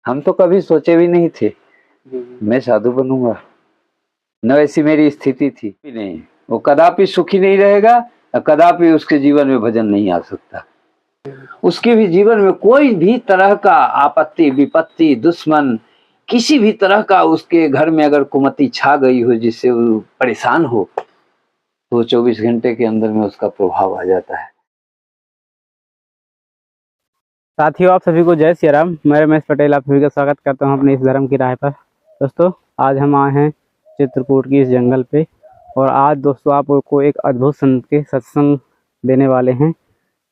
हम तो कभी सोचे भी नहीं थे मैं साधु बनूंगा, न वैसी मेरी स्थिति थी नहीं। वो कदापि सुखी नहीं रहेगा, कदापि उसके जीवन में भजन नहीं आ सकता। उसके भी जीवन में कोई भी तरह का आपत्ति विपत्ति दुश्मन किसी भी तरह का उसके घर में अगर कुमति छा गई हो जिससे वो परेशान हो तो 24 घंटे के अंदर में उसका प्रभाव आ जाता है। साथियों, आप सभी को जय श्री राम। मैं रमेश पटेल आप सभी का स्वागत करता हूं अपने इस धर्म की राह पर। दोस्तों, आज हम आए हैं चित्रकूट की इस जंगल पे और आज दोस्तों आपको एक अद्भुत संत के सत्संग देने वाले हैं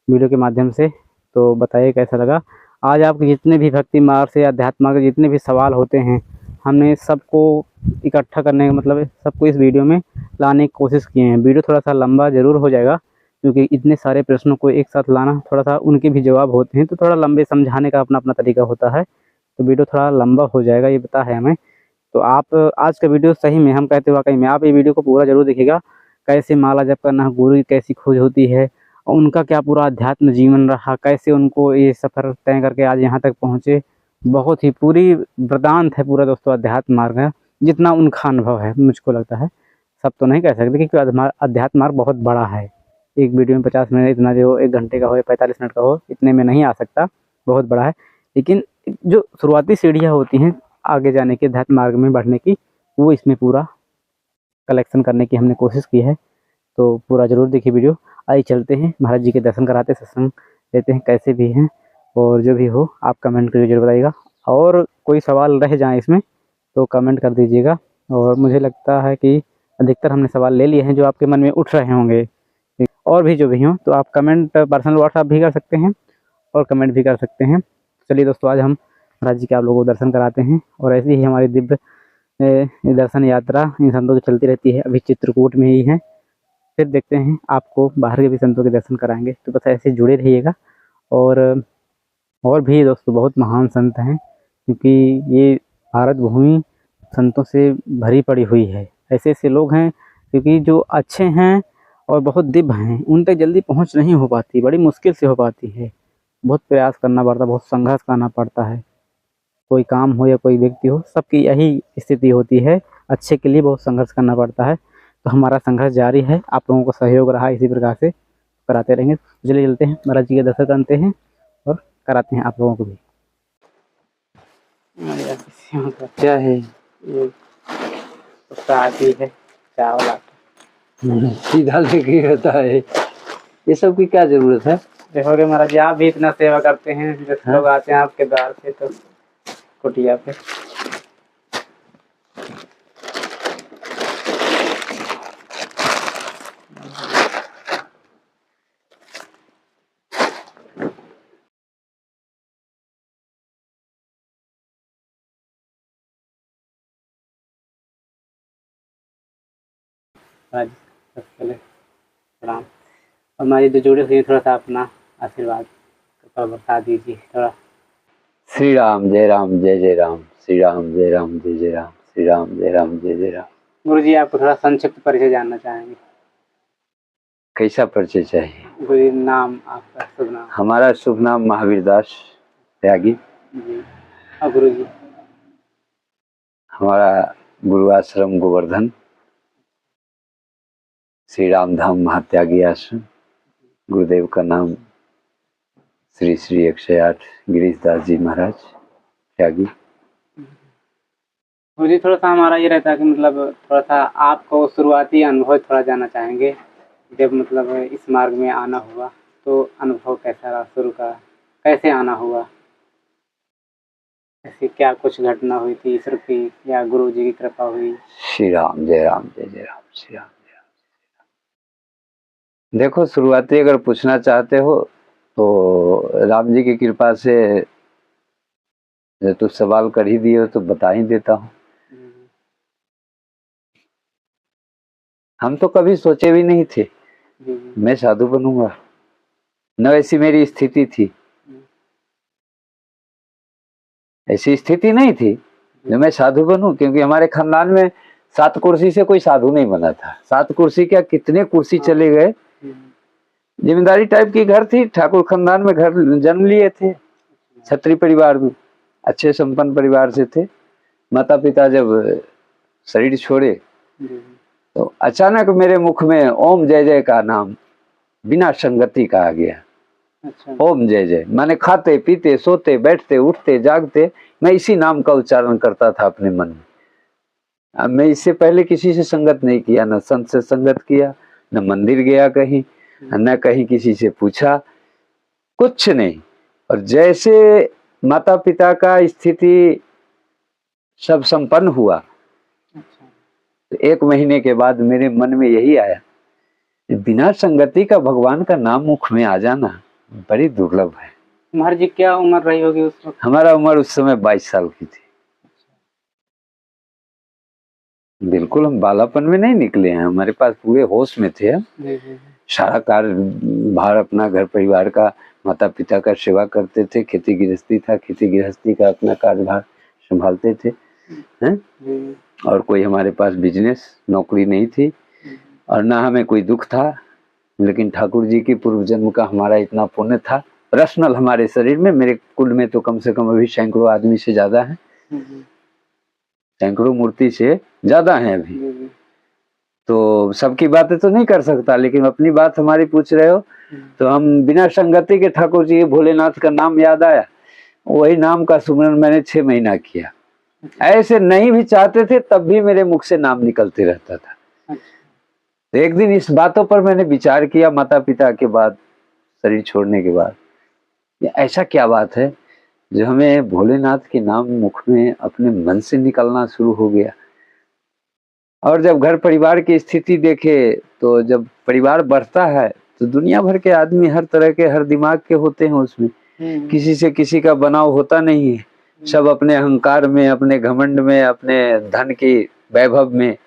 वीडियो के माध्यम से। तो बताइए कैसा लगा। आज आपके जितने भी भक्ति मार्ग से अध्यात्म मार्ग के जितने भी सवाल होते हैं हमने सबको इकट्ठा करने का मतलब सबको इस वीडियो में लाने की कोशिश किए हैं। वीडियो थोड़ा सा लंबा ज़रूर हो जाएगा क्योंकि इतने सारे प्रश्नों को एक साथ लाना थोड़ा सा उनके भी जवाब होते हैं तो थोड़ा लंबे समझाने का अपना अपना तरीका होता है, तो वीडियो थोड़ा लंबा हो जाएगा, ये पता है हमें। तो आप आज का वीडियो सही में हम कहते वाकई में आप ये वीडियो को पूरा जरूर देखिएगा। कैसे माला जप करना, गुरु की कैसी खोज होती है, उनका क्या पूरा अध्यात्म जीवन रहा, कैसे उनको ये सफ़र तय करके आज यहाँ तक पहुँचे। बहुत ही पूरी वृतांत है पूरा दोस्तों अध्यात्म मार्ग है, जितना उनका अनुभव है मुझको लगता है। सब तो नहीं कह सकते क्योंकि अध्यात्म मार्ग बहुत बड़ा है। एक वीडियो में 50 मिनट इतना जो 1 घंटे का हो या 45 मिनट का हो इतने में नहीं आ सकता, बहुत बड़ा है। लेकिन जो शुरुआती सीढ़ियाँ होती हैं आगे जाने के अध्यात्म मार्ग में बढ़ने की, वो इसमें पूरा कलेक्शन करने की हमने कोशिश की है। तो पूरा ज़रूर देखिए वीडियो। आइए चलते हैं, महाराज जी के दर्शन कराते सत्संग लेते हैं कैसे भी हैं, और जो भी हो आप कमेंट करके जरूर बताइएगा। और कोई सवाल रह जाए इसमें तो कमेंट कर दीजिएगा। और मुझे लगता है कि अधिकतर हमने सवाल ले लिए हैं जो आपके मन में उठ रहे होंगे, और भी जो भी हों तो आप कमेंट पर्सनल व्हाट्सएप भी कर सकते हैं और कमेंट भी कर सकते हैं। चलिए दोस्तों, आज हम महाराज जी के आप लोगों को दर्शन कराते हैं और ऐसी ही हमारी दिव्य दर्शन यात्रा इन संतों की चलती रहती है। अभी चित्रकूट में ही है, फिर देखते हैं आपको बाहर के भी संतों के दर्शन कराएंगे। तो बस ऐसे जुड़े रहिएगा। और भी दोस्तों बहुत महान संत हैं क्योंकि ये भारत भूमि संतों से भरी पड़ी हुई है। ऐसे ऐसे लोग हैं क्योंकि जो अच्छे हैं और बहुत दिव्य हैं उन तक जल्दी पहुंच नहीं हो पाती, बड़ी मुश्किल से हो पाती है। बहुत प्रयास करना पड़ता, बहुत संघर्ष करना पड़ता है। कोई काम हो या कोई व्यक्ति हो, सबकी यही स्थिति होती है। अच्छे के लिए बहुत संघर्ष करना पड़ता है। तो हमारा संघर्ष जारी है, आप लोगों को सहयोग रहा इसी प्रकार से कराते रहेंगे। चलिए चलते हैं, महाराज जी के दर्शन करते हैं और कराते हैं आप लोगों को भी। क्या है ये आती है चावल आटा सीधा लेके रहता है, ये सब की क्या जरूरत है। देखोगे महाराज जी, आप भी इतना सेवा करते हैं, जैसे लोग आते हैं आपके द्वार पे तो कुटिया पे। महाराज सबसे पहले प्रणाम। और हमारी जो जुड़े हुए थोड़ा सा अपना आशीर्वाद बता दीजिए थोड़ा। श्री राम जय राम जय जय राम, श्री राम जय राम जय जय राम, श्री राम जय राम जय जय राम। गुरु जी, आपको थोड़ा संक्षिप्त परिचय जानना चाहेंगे। कैसा परिचय चाहिए। गुरु जी, नाम आपका शुभ नाम। हमारा शुभ नाम महावीर दास त्यागी जी। और गुरु जी, हमारा गुरु आश्रम गोवर्धन श्री राम धाम महात्यागी आश्रम। गुरुदेव का नाम श्री श्री 108 गिरीश दास जी महाराज त्यागी। गुरु जी, थोड़ा सा हमारा ये रहता है कि मतलब थोड़ा सा आपको शुरुआती अनुभव थोड़ा जानना चाहेंगे। जब मतलब इस मार्ग में आना हुआ तो अनुभव कैसा रहा, शुरू का कैसे आना हुआ, ऐसी क्या कुछ घटना हुई थी ईश्वर की या गुरु जी की कृपा हुई। श्री राम जय राम जय जय राम, श्री राम जय राम। देखो, शुरुआती अगर पूछना चाहते हो तो राम जी की कृपा से जो तू सवाल कर ही दिए हो तो बता ही देता हूँ। हम तो कभी सोचे भी नहीं थे मैं साधु बनूंगा, न ऐसी मेरी स्थिति थी। ऐसी स्थिति नहीं थी जो मैं साधु बनूं, क्योंकि हमारे खानदान में 7 कुर्सी से कोई साधु नहीं बना था। 7 कुर्सी क्या, कितने कुर्सी चले गए। जिम्मेदारी टाइप की घर थी, ठाकुर खानदान में घर जन्म लिए थे, क्षत्रिय परिवार में। अच्छे संपन्न परिवार से थे। माता पिता जब शरीर छोड़े तो अचानक मेरे मुख में ओम जय जय का नाम बिना संगति का आ गया। अच्छा। ओम जय जय माने खाते पीते सोते बैठते उठते जागते मैं इसी नाम का उच्चारण करता था अपने मन में। अब मैं इससे पहले किसी से संगत नहीं किया, न संत से संगत किया, न मंदिर गया कहीं, न कहीं किसी से पूछा, कुछ नहीं। और जैसे माता पिता का स्थिति सब संपन्न हुआ, अच्छा। तो 1 महीने के बाद मेरे मन में यही आया, बिना संगति का भगवान का नाम मुख में आ जाना बड़ी दुर्लभ है। तुम्हारी जी क्या उम्र रही होगी उस वक्त? हमारा उम्र उस समय 22 साल की थी। बिल्कुल हम बालापन में नहीं निकले हैं, हमारे पास पूरे होश में थे हम। सारा कार्य भार अपना घर परिवार का, माता पिता का सेवा करते थे, खेती गृहस्थी था, खेती गृहस्थी का अपना कार्यभार संभालते थे हैं। और कोई हमारे पास बिजनेस नौकरी नहीं थी और ना हमें कोई दुख था, लेकिन ठाकुर जी की पूर्व जन्म का हमारा इतना पुण्य था पर्सनल हमारे शरीर में। मेरे कुल में तो कम से कम अभी सैकड़ों आदमी से ज्यादा है, सैकड़ों मूर्ति से ज्यादा है अभी। तो सबकी बातें तो नहीं कर सकता, लेकिन अपनी बात हमारी पूछ रहे हो तो हम बिना संगति के ठाकुर जी भोलेनाथ का नाम याद आया, वही नाम का सुमरन मैंने 6 महीना किया। ऐसे नहीं भी चाहते थे तब भी मेरे मुख से नाम निकलते रहता था। तो एक दिन इस बातों पर मैंने विचार किया माता पिता के बाद, शरीर छोड़ने के बाद, ऐसा क्या बात है जो हमें भोलेनाथ के नाम मुख में अपने मन से निकलना शुरू हो गया। और जब घर परिवार की स्थिति देखे तो जब परिवार बढ़ता है तो दुनिया भर के आदमी हर तरह के, हर दिमाग के होते हैं उसमें, किसी से किसी का बनाव होता नहीं है। सब अपने अहंकार में, अपने घमंड में, अपने धन की वैभव में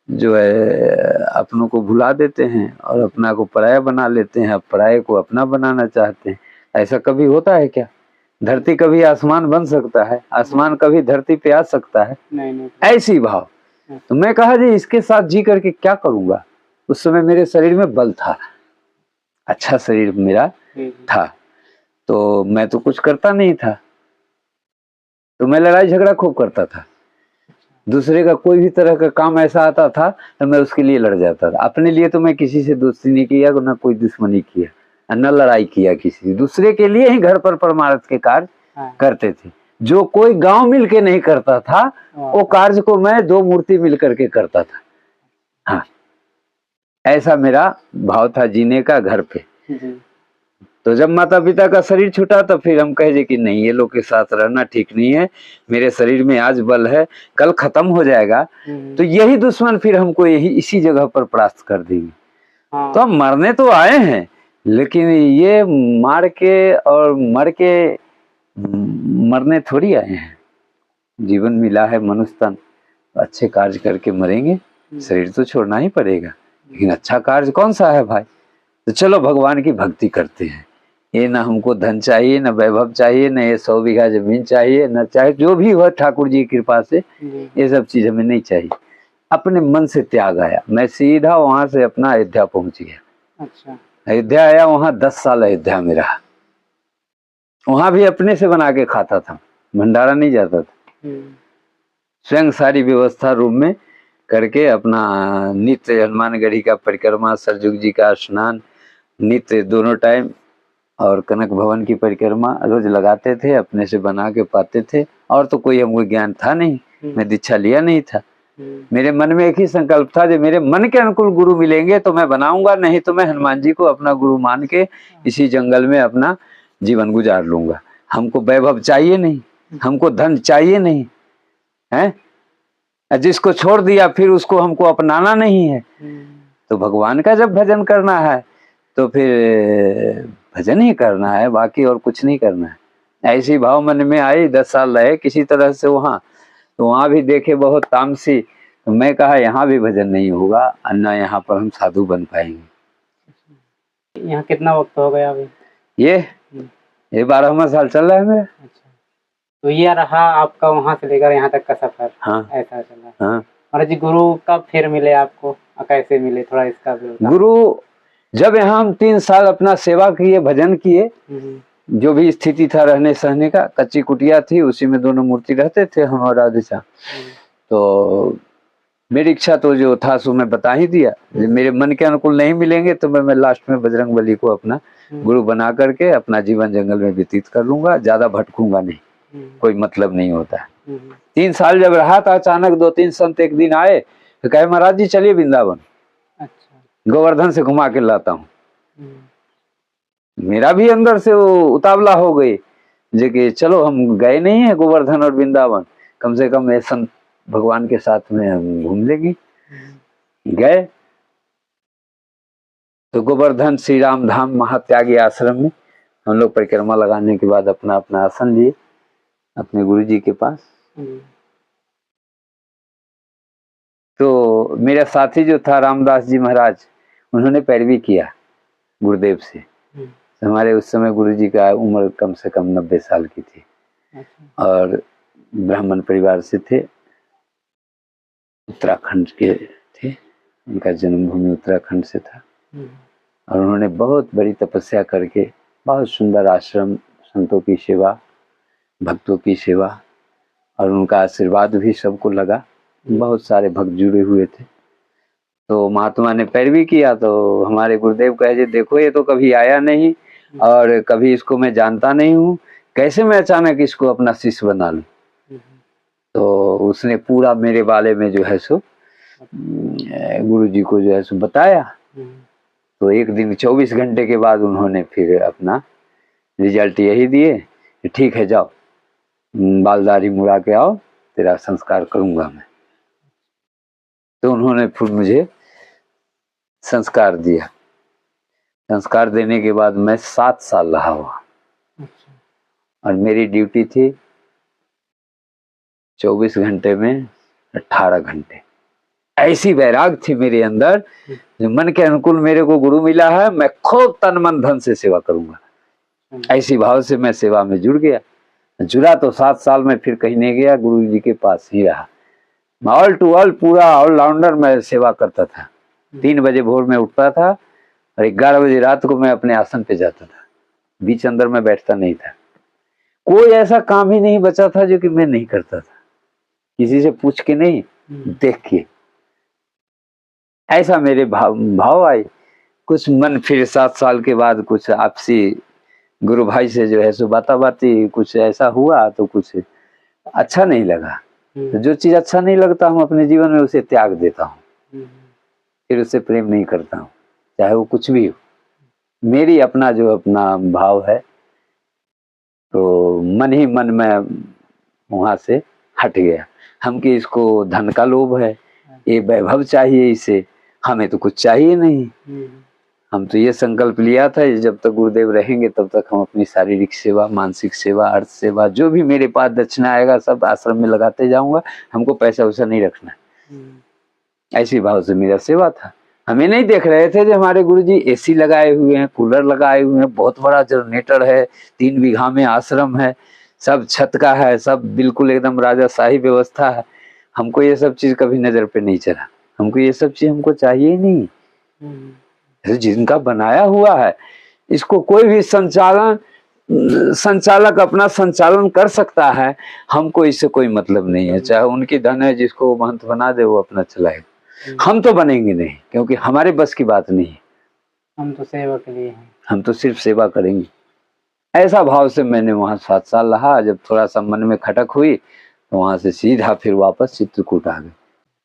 जो है अपनों को भुला देते हैं और अपना को पराया बना लेते हैं, अब पराये को अपना बनाना चाहते हैं। ऐसा कभी होता है क्या? धरती कभी आसमान बन सकता है? आसमान कभी धरती पे आ सकता है? नहीं। ऐसी भाव। तो मैं कहा जी इसके साथ जी करके क्या करूंगा। उस समय मेरे शरीर में बल था, अच्छा शरीर मेरा था, तो मैं तो कुछ करता नहीं था, तो मैं लड़ाई झगड़ा खूब करता था। दूसरे का कोई भी तरह का काम ऐसा आता था तो मैं उसके लिए लड़ जाता था। अपने लिए तो मैं किसी से दोस्ती नहीं किया, ना कोई दुश्मनी किया, न लड़ाई किया किसी से। दूसरे के लिए ही घर पर परमार्थ के कार्य करते थे। जो कोई गांव मिल के नहीं करता था वो कार्य को मैं 2 मूर्ति मिल करके करता था। हाँ, ऐसा मेरा भाव था जीने का घर पे। तो जब माता पिता का शरीर छूटा तो फिर हम कहे कि नहीं, ये लोग के साथ रहना ठीक नहीं है, मेरे शरीर में आज बल है, कल खत्म हो जाएगा तो यही दुश्मन फिर हमको यही इसी जगह पर परास्त कर देंगे। तो हम मरने तो आए हैं, लेकिन ये मार के और मर के मरने थोड़ी आए हैं। जीवन मिला है मनुष्य तन, अच्छे कार्य करके मरेंगे, शरीर तो छोड़ना ही पड़ेगा, लेकिन अच्छा कार्य कौन सा है भाई। तो चलो भगवान की भक्ति करते हैं। ये ना हमको धन चाहिए, ना वैभव चाहिए, ना ये 100 बीघा जमीन चाहिए, ना चाहे जो भी हो ठाकुर जी की कृपा से, ये सब चीज हमें नहीं चाहिए। अपने मन से त्याग आया, मैं सीधा वहां से अपना अयोध्या पहुंच गया। अच्छा। अयोध्या आया, वहां 10 साल अयोध्या में रहा। वहां भी अपने से बना के खाता था, भंडारा नहीं जाता था। स्वयं सारी व्यवस्था रूम में करके अपना नित्य हनुमानगढ़ी का परिक्रमा, सरजुग जी का स्नान नित्य दोनों टाइम और कनक भवन की परिक्रमा रोज लगाते थे, अपने से बना के पाते थे। और तो कोई हमको ज्ञान था नहीं, मैं दीक्षा लिया नहीं था। मेरे मन में एक ही संकल्प था, जो मेरे मन के अनुकूल गुरु मिलेंगे तो मैं बनाऊंगा, नहीं तो मैं हनुमान जी को अपना गुरु मान के इसी जंगल में अपना जीवन गुजार लूंगा। हमको वैभव चाहिए नहीं, हमको धन चाहिए नहीं है, जिसको छोड़ दिया फिर उसको हमको अपनाना नहीं है। तो भगवान का जब भजन करना है तो फिर भजन ही करना है, बाकी और कुछ नहीं करना है। ऐसी भाव मन में आई। 10 साल रहे किसी तरह से वहाँ, तो वहाँ भी देखे बहुत तामसी। तो मैं कहा यहाँ भी भजन नहीं होगा, अन्ना यहाँ पर हम साधु बन पाएंगे। यहाँ कितना वक्त हो गया अभी? ये 12वां साल चल रहा है मेरा। अच्छा। तो ये रहा आपका वहाँ से लेकर यहाँ तक का सफर। हाँ, ऐसा चला। हाँ। महाराज जी गुरु कब फिर मिले आपको, कैसे मिले, थोड़ा इसका भी? गुरु जब यहाँ हम 3 साल अपना सेवा किए, भजन किए, जो भी स्थिति था रहने सहने का, कच्ची कुटिया थी, उसी में दोनों मूर्ति रहते थे, हम और राधे श्याम। तो मेरी इच्छा तो जो था सो मैं बता ही दिया, मेरे मन के अनुकूल नहीं मिलेंगे तो मैं लास्ट में बजरंगबली को अपना गुरु बना करके अपना जीवन जंगल में व्यतीत कर लूंगा, ज्यादा भटकूंगा नहीं, कोई मतलब नहीं होता। 3 साल जब रहा था, अचानक 2-3 संत एक दिन आए तो कहे महाराज जी चलिए वृंदावन, गोवर्धन से घुमा के लाता हूँ। मेरा भी अंदर से वो उतावला हो गई जो कि चलो हम गए नहीं है गोवर्धन और वृंदावन, कम से कम ये संत भगवान के साथ में हम घूम लेंगे। गए तो गोवर्धन श्री राम धाम महात्यागी आश्रम में हम लोग परिक्रमा लगाने के बाद अपना अपना आसन लिए अपने गुरु जी के पास। तो मेरा साथी जो था रामदास जी महाराज, उन्होंने पैरवी किया गुरुदेव से। हमारे उस समय गुरु जी का उम्र कम से कम 90 साल की थी और ब्राह्मण परिवार से थे, उत्तराखंड के थे, उनका जन्मभूमि उत्तराखंड से था। और उन्होंने बहुत बड़ी तपस्या करके बहुत सुंदर आश्रम, संतों की सेवा, भक्तों की सेवा, और उनका आशीर्वाद भी सबको लगा, बहुत सारे भक्त जुड़े हुए थे। तो महात्मा ने पैरवी किया तो हमारे गुरुदेव कहे देखो ये तो कभी आया नहीं और कभी इसको मैं जानता नहीं हूँ, कैसे मैं अचानक इसको अपना शिष्य बना लूं। तो उसने पूरा मेरे बारे में जो है सो गुरु जी को जो है सो बताया। तो एक दिन 24 घंटे के बाद उन्होंने फिर अपना रिजल्ट यही दिए, ठीक है जाओ बालदारी मुड़ा के आओ, तेरा संस्कार करूंगा मैं। तो उन्होंने फिर मुझे संस्कार दिया। संस्कार देने के बाद मैं 7 साल रहा हुआ और मेरी ड्यूटी थी 24 घंटे में 18 घंटे। ऐसी वैराग थी मेरे अंदर, जो मन के अनुकूल मेरे को गुरु मिला है, मैं खूब तन मन धन से सेवा करूंगा। ऐसी भाव से मैं सेवा में जुड़ गया। जुड़ा तो 7 साल में फिर कहीं नहीं गया, गुरु जी के पास ही रहा। ऑल टू ऑल पूरा ऑलराउंडर मैं सेवा करता था। 3 बजे भोर में उठता था और 11 बजे रात को मैं अपने आसन पे जाता था, बीच अंदर में बैठता नहीं था। कोई ऐसा काम ही नहीं बचा था जो कि मैं नहीं करता था, किसी से पूछ के नहीं, देख के। ऐसा मेरे भाव आए। कुछ मन फिर 7 साल के बाद कुछ आपसी गुरु भाई से जो है सो बाती कुछ ऐसा हुआ तो कुछ अच्छा नहीं लगा। तो जो चीज अच्छा नहीं लगता हूँ अपने जीवन में उसे त्याग देता हूँ, फिर उससे प्रेम नहीं करता हूँ, चाहे वो कुछ भी हो। मेरी अपना जो अपना भाव है, तो मन ही मन में वहां से हट गया। हम कि इसको धन का लोभ है, ये वैभव चाहिए इसे, हमें तो कुछ चाहिए नहीं। हम तो ये संकल्प लिया था जब तक गुरुदेव रहेंगे तब तक हम अपनी शारीरिक सेवा, मानसिक सेवा, अर्थ सेवा, जो भी मेरे पास दक्षिणा आएगा सब आश्रम में लगाते जाऊंगा, हमको पैसा वैसा नहीं रखना। ऐसी भाव से मेरा सेवा था। हमें नहीं देख रहे थे जो हमारे गुरुजी एसी लगाए हुए हैं, कूलर लगाए हुए हैं, बहुत बड़ा जनरेटर है, 3 बीघा में आश्रम है, सब छत का है, सब बिल्कुल एकदम राजाशाही व्यवस्था है। हमको ये सब चीज कभी नजर पे नहीं चला। हमको ये सब चीज हमको चाहिए ही नहीं। जिनका बनाया हुआ है इसको कोई भी संचालक अपना संचालन कर सकता है, हमको इससे कोई मतलब नहीं है। चाहे उनकी धन है, जिसको महंत बना दे वो अपना चलाए, हम तो बनेंगे नहीं, क्योंकि हमारे बस की बात नहीं है। हम तो सेवा के लिए हैं, हम तो सिर्फ सेवा करेंगे। ऐसा भाव से मैंने वहां 7 साल रहा। जब थोड़ा सा मन में खटक हुई तो वहां से सीधा फिर वापस चित्रकूट आ गए।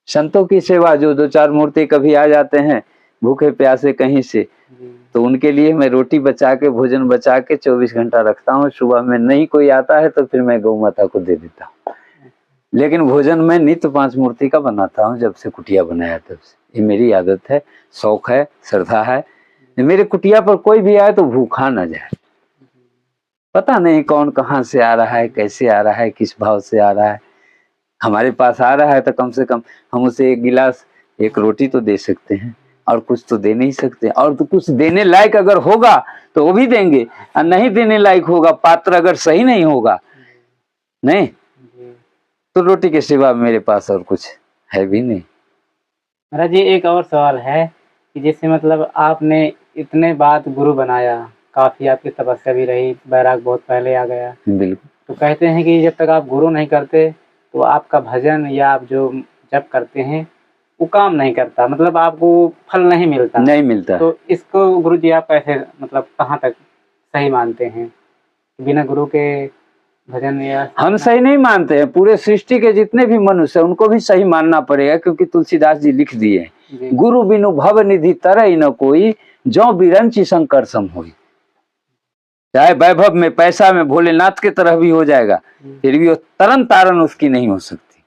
संतों की सेवा, जो 2-4 मूर्ति कभी आ जाते हैं भूखे प्यासे कहीं से, तो उनके लिए मैं रोटी बचा के, भोजन बचा के 24 घंटा रखता हूँ। सुबह में नहीं कोई आता है तो फिर मैं गौ माता को दे देता हूँ। लेकिन भोजन मैं नित्य 5 मूर्ति का बनाता हूँ, जब से कुटिया बनाया तब से। ये मेरी आदत है, शौक है, श्रद्धा है। मेरे कुटिया पर कोई भी आए तो भूखा ना जाए। पता नहीं कौन कहाँ से आ रहा है, कैसे आ रहा है, किस भाव से आ रहा है। हमारे पास आ रहा है तो कम से कम हम उसे 1 गिलास 1 रोटी तो दे सकते हैं, और कुछ तो दे नहीं सकते। और तो कुछ देने लायक अगर होगा तो वो भी देंगे, और नहीं देने लायक होगा, पात्र अगर सही नहीं होगा, नहीं तो रोटी के सिवा मेरे पास और कुछ है भी नहीं। महाराज जी एक और सवाल है कि जैसे मतलब आपने इतने बात गुरु बनाया, काफी आपकी तपस्या भी रही, बैराग बहुत पहले आ गया। बिल्कुल। तो कहते हैं कि जब तक आप गुरु नहीं करते तो आपका भजन या आप जो जप करते हैं वो काम नहीं करता, मतलब आपको फल नहीं मिलता। नहीं मिलता। तो इसको गुरु जी आप कैसे, मतलब कहाँ तक सही मानते हैं? बिना गुरु के भजन या हम सही नहीं मानते हैं। पूरे सृष्टि के जितने भी मनुष्य हैं उनको भी सही मानना पड़ेगा, क्योंकि तुलसीदास जी लिख दिए जी। गुरु बिनु भव निधि तरई न कोई, जो बिरंची शंकर सम होई। चाहे वैभव में, पैसा में भोलेनाथ के तरह भी हो जाएगा, फिर भी वो तरन तारन उसकी नहीं हो सकती।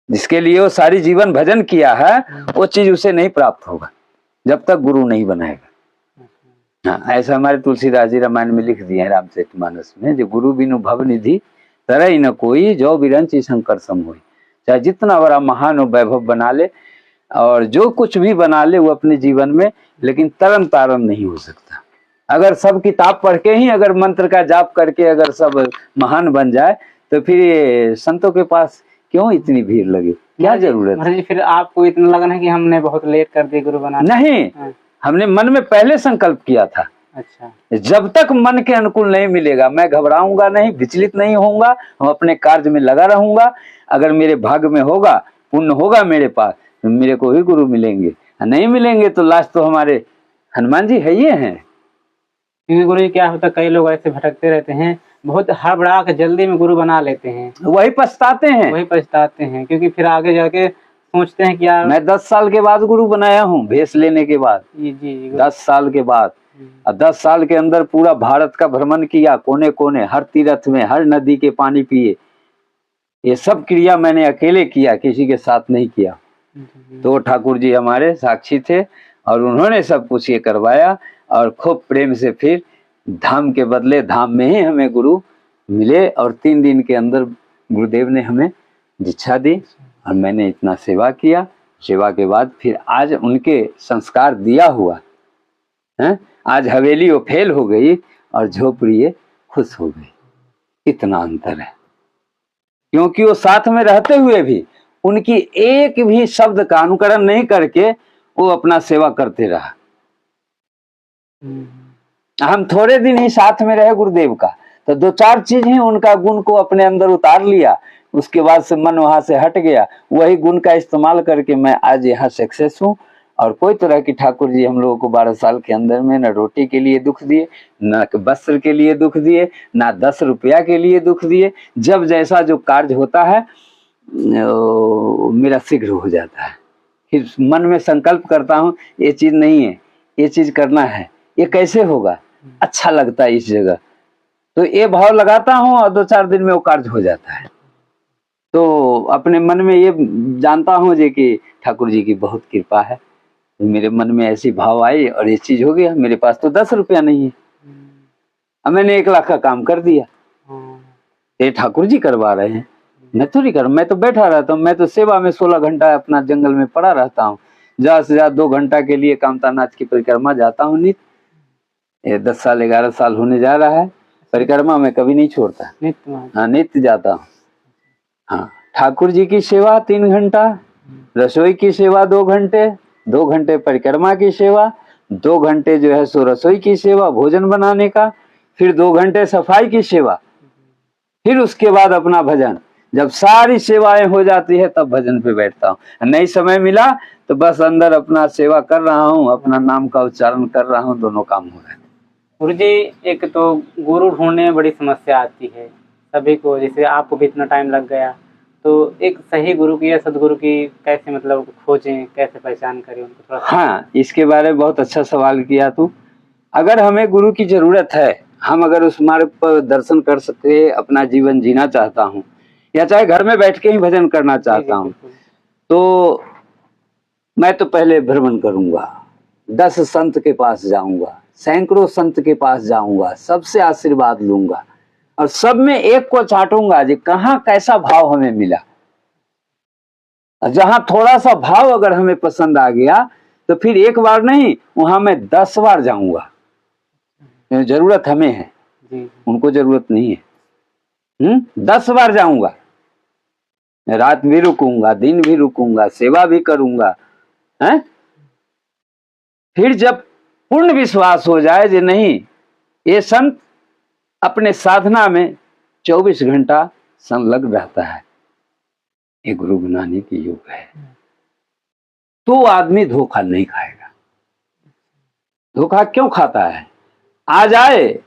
जिसके लिए वो सारी जीवन भजन किया है वो चीज उसे नहीं प्राप्त होगा जब तक गुरु नहीं बनाएगा। हाँ, ऐसा हमारे तुलसीदास जी रामायण में लिख दिए हैं, रामचरितमानस में, जो गुरु बिनु भव निधि तरई न कोई, जो बिरंची शंकर सम होई। चाहे जितना बड़ा महान हो वैभव बना ले और जो कुछ भी बना ले वो अपने जीवन में, लेकिन तरन तारन नहीं हो सकता। अगर सब किताब पढ़ के ही अगर मंत्र का जाप करके अगर सब महान बन जाए तो फिर ये संतों के पास क्यों इतनी भीड़ लगी, क्या जरूरत है? फिर आपको इतना लगन है कि हमने बहुत लेट कर दी गुरु बनाने? नहीं, हमने मन में पहले संकल्प किया था। अच्छा। जब तक मन के अनुकूल नहीं मिलेगा मैं घबराऊंगा नहीं, विचलित नहीं होऊंगा, हम अपने कार्य में लगा रहूंगा। अगर मेरे भाग्य में होगा, पुण्य होगा मेरे पास, तो मेरे को ही गुरु मिलेंगे, नहीं मिलेंगे तो लास्ट तो हमारे हनुमान जी है ये हैं। क्योंकि गुरु जी क्या होता है, कई लोग ऐसे भटकते रहते हैं, बहुत हड़बड़ा के जल्दी में गुरु बना लेते हैं, वही पछताते हैं। क्योंकि फिर आगे जाके सोचते हैं कि यार मैं 10 साल के बाद गुरु बनाया हूँ, भेष लेने के बाद। जी 10 साल के बाद, और 10 साल के अंदर पूरा भारत का भ्रमण किया, कोने कोने, हर तीर्थ में, हर नदी के पानी पिए। ये सब क्रिया मैंने अकेले किया, किसी के साथ नहीं किया। तो ठाकुर जी हमारे साक्षी थे और उन्होंने सब कुछ ये करवाया और खूब प्रेम से फिर धाम के बदले धाम में ही हमें गुरु मिले। और 3 दिन के अंदर गुरुदेव ने हमें दीक्षा दी और मैंने इतना सेवा किया। सेवा के बाद फिर आज उनके संस्कार दिया हुआ है, आज हवेली वो फेल हो गई और झोपड़ी ये खुश हो गई। इतना अंतर है, क्योंकि वो साथ में रहते हुए भी उनकी एक भी शब्द का अनुकरण नहीं करके वो अपना सेवा करते रहा। हम थोड़े दिन ही साथ में रहे गुरुदेव का, तो 2-4 चीज ही उनका गुण को अपने अंदर उतार लिया, उसके बाद से मन वहां से हट गया। वही गुण का इस्तेमाल करके मैं आज यहाँ सक्सेस हूँ। और कोई तरह की ठाकुर जी हम लोगों को 12 साल के अंदर में न रोटी के लिए दुख दिए, न वस्त्र के लिए दुख दिए, न 10 रुपया के लिए दुख दिए। जब जैसा जो कार्य होता है मेरा शीघ्र हो जाता है। फिर मन में संकल्प करता हूँ ये चीज नहीं है, ये चीज करना है, ये कैसे होगा, अच्छा लगता है इस जगह, तो ये भाव लगाता हूँ और 2-4 दिन में वो कार्य हो जाता है। तो अपने मन में ये जानता हूँ जी कि ठाकुर जी की बहुत कृपा है। तो मेरे मन में ऐसी भाव आई और ये चीज हो गया। मेरे पास तो 10 रुपया नहीं है, अब मैंने 1 लाख का काम कर दिया। ये ठाकुर जी करवा रहे हैं, मैं तो नहीं कर, मैं तो बैठा रहता हूँ। मैं तो सेवा में 16 घंटा अपना जंगल में पड़ा रहता हूँ। ज्यादा से ज्यादा 2 घंटा के लिए कामतानाथ की परिक्रमा जाता हूँ नित्य। ये 10 साल 11 साल होने जा रहा है, परिक्रमा में कभी नहीं छोड़ता। हाँ, नित्य जाता हूँ। हाँ, ठाकुर जी की सेवा 3 घंटा, रसोई की सेवा 2 घंटे, 2 घंटे परिक्रमा की सेवा, 2 घंटे जो है सो रसोई की सेवा, भोजन बनाने का, फिर 2 घंटे सफाई की सेवा, फिर उसके बाद अपना भजन। जब सारी सेवाएं हो जाती है तब भजन पे बैठता हूँ। नहीं समय मिला तो बस अंदर अपना सेवा कर रहा हूँ, अपना नाम का उच्चारण कर रहा हूँ, दोनों काम हो रहे हैं। गुरु जी, एक तो गुरु ढूंढने में बड़ी समस्या आती है सभी को, जैसे आपको भी इतना टाइम लग गया, तो एक सही गुरु की या सदगुरु की कैसे मतलब खोजें, कैसे पहचान करें उनको थोड़ा? हाँ, इसके बारे में बहुत अच्छा सवाल किया तू। अगर हमें गुरु की जरूरत है, हम अगर उस मार्ग पर दर्शन कर सके, अपना जीवन जीना चाहता हूँ या चाहे घर में बैठ के ही भजन करना चाहता हूँ, तो मैं तो पहले भ्रमण करूंगा, 10 संत के पास जाऊंगा, सैकड़ों संत के पास जाऊंगा, सबसे आशीर्वाद लूंगा और सब में एक को छांटूंगा जी कहाँ कैसा भाव हमें मिला। जहां थोड़ा सा भाव अगर हमें पसंद आ गया तो फिर 1 बार नहीं, वहां मैं 10 बार जाऊंगा। जरूरत हमें है, उनको जरूरत नहीं है। 10 बार जाऊंगा, रात भी रुकूंगा, दिन भी रुकूंगा, सेवा भी करूंगा। हैं? फिर जब पूर्ण विश्वास हो जाए कि नहीं, ये संत अपने साधना में 24 घंटा संलग्न रहता है, ये गुरु बनाने की योग है, तो आदमी धोखा नहीं खाएगा। धोखा क्यों खाता है? आज आए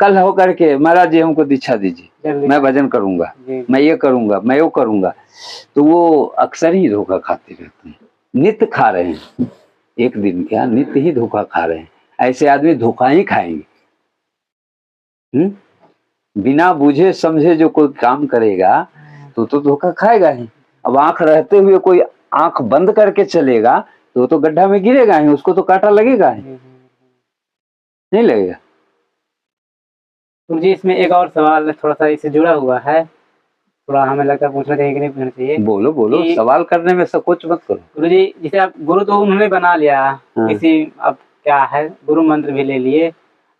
कल होकर के महाराज जी हमको दीक्षा दीजिए, मैं भजन करूंगा, मैं ये करूंगा, मैं वो करूंगा, तो वो अक्सर ही धोखा खाते रहते हैं। नित्य खा रहे हैं, एक दिन क्या नित्य ही धोखा खा रहे हैं। ऐसे आदमी धोखा ही खाएंगे। बिना बुझे समझे जो कोई काम करेगा तो धोखा खाएगा ही। अब आंख रहते हुए कोई आंख बंद करके चलेगा तो गड्ढा में गिरेगा ही, उसको तो कांटा लगेगा ही, नहीं लगेगा। गुरुजी इसमें एक और सवाल थोड़ा सा इससे जुड़ा हुआ है, थोड़ा हमें लगता है पूछना चाहिए कि नहीं पूछना चाहिए। बोलो बोलो, सवाल करने में संकोच मत करो। गुरुजी जैसे आप गुरु तो उन्होंने बना लिया, किसी अब क्या है गुरु मंत्र भी ले लिए,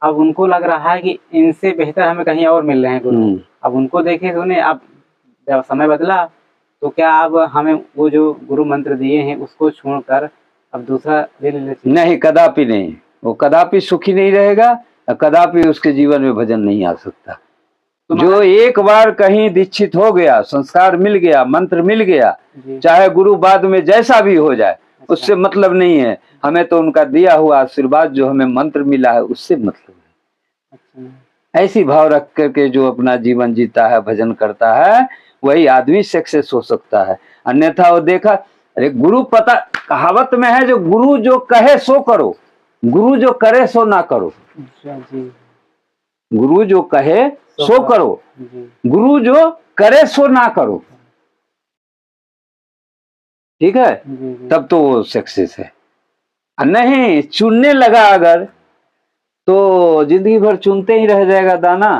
अब उनको लग रहा है कि इनसे बेहतर हमें कहीं और मिल रहे हैं गुरु। अब उनको देखे सुने, अब जब समय बदला तो क्या अब हमें वो जो गुरु मंत्र दिए हैं उसको छोड़कर अब दूसरा ले लेना चाहिए? नहीं, कदापि नहीं। वो कदापि सुखी नहीं रहेगा, कदापि उसके जीवन में भजन नहीं आ सकता। जो एक बार कहीं दीक्षित हो गया, संस्कार मिल गया, मंत्र मिल गया, चाहे गुरु बाद में जैसा भी हो जाए, उससे मतलब नहीं है। हमें तो उनका दिया हुआ आशीर्वाद जो हमें मंत्र मिला है उससे मतलब है। ऐसी भाव रख करके जो अपना जीवन जीता है, भजन करता है, वही आदमी सक्सेस हो सकता है। अन्यथा वो देखा, अरे गुरु पता कहावत में है, जो गुरु जो कहे सो करो, गुरु जो करे सो ना करो। गुरु जो कहे सो करो, गुरु जो करे सो ना करो, ठीक है, तब तो वो सक्सेस है। नहीं चुनने लगा अगर, तो जिंदगी भर चुनते ही रह जाएगा दाना,